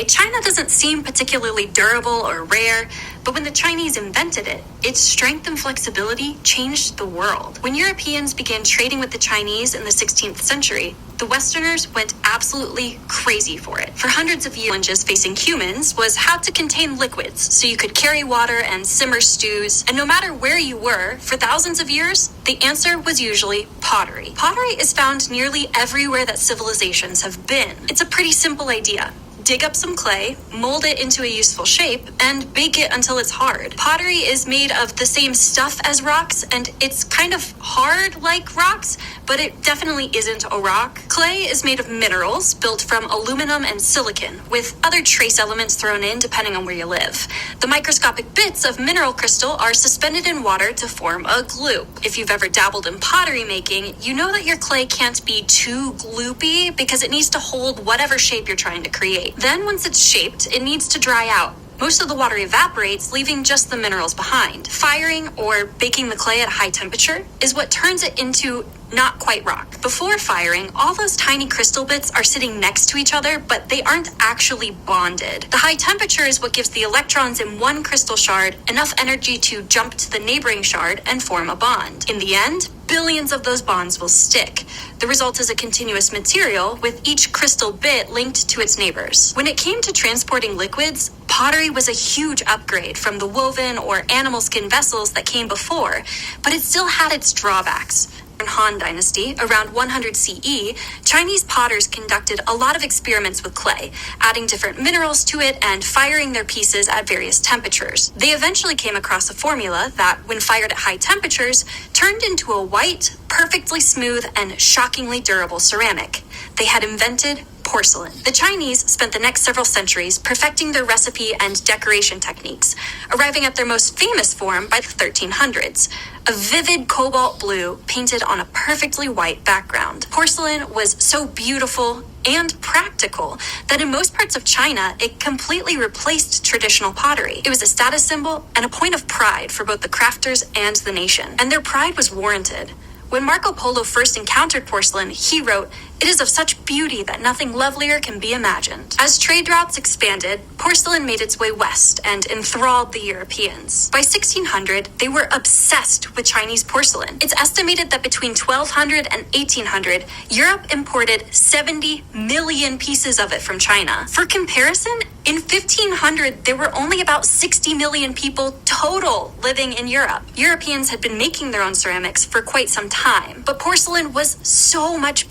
China doesn't seem particularly durable or rare, but when the Chinese invented it, its strength and flexibility changed the world. When Europeans began trading with the Chinese in the 16th century, the Westerners went absolutely crazy for it. For hundreds of years, challenges facing humans was how to contain liquids so you could carry water and simmer stews. And no matter where you were, for thousands of years, the answer was usually pottery. Pottery is found nearly everywhere that civilizations have been. It's a pretty simple idea. Dig up some clay, mold it into a useful shape, and bake it until it's hard. Pottery is made of the same stuff as rocks, and it's kind of hard like rocks, but it definitely isn't a rock. Clay is made of minerals built from aluminum and silicon, with other trace elements thrown in depending on where you live. The microscopic bits of mineral crystal are suspended in water to form a glue. If you've ever dabbled in pottery making, you know that your clay can't be too gloopy because it needs to hold whatever shape you're trying to create. Then once it's shaped, it needs to dry out. Most of the water evaporates, leaving just the minerals behind. Firing or baking the clay at a high temperature is what turns it into not quite rock. Before firing, all those tiny crystal bits are sitting next to each other, but they aren't actually bonded. The high temperature is what gives the electrons in one crystal shard enough energy to jump to the neighboring shard and form a bond. In the end, billions of those bonds will stick. The result is a continuous material with each crystal bit linked to its neighbors. When it came to transporting liquids, pottery was a huge upgrade from the woven or animal skin vessels that came before, but it still had its drawbacks. In Han Dynasty, around 100 CE, Chinese potters conducted a lot of experiments with clay, adding different minerals to it and firing their pieces at various temperatures. They eventually came across a formula that, when fired at high temperatures, turned into a white, perfectly smooth, and shockingly durable ceramic. They had invented porcelain. The Chinese spent the next several centuries perfecting their recipe and decoration techniques, arriving at their most famous form by the 1300s, a vivid cobalt blue painted on a perfectly white background. Porcelain was so beautiful and practical that in most parts of China, it completely replaced traditional pottery. It was a status symbol and a point of pride for both the crafters and the nation, and their pride was warranted. When Marco Polo first encountered porcelain, he wrote, "It is of such beauty that nothing lovelier can be imagined." As trade routes expanded, porcelain made its way west and enthralled the Europeans. By 1600, they were obsessed with Chinese porcelain. It's estimated that between 1200 and 1800, Europe imported 70 million pieces of it from China. For comparison, in 1500, there were only about 60 million people total living in Europe. Europeans had been making their own ceramics for quite some time, but porcelain was so much better.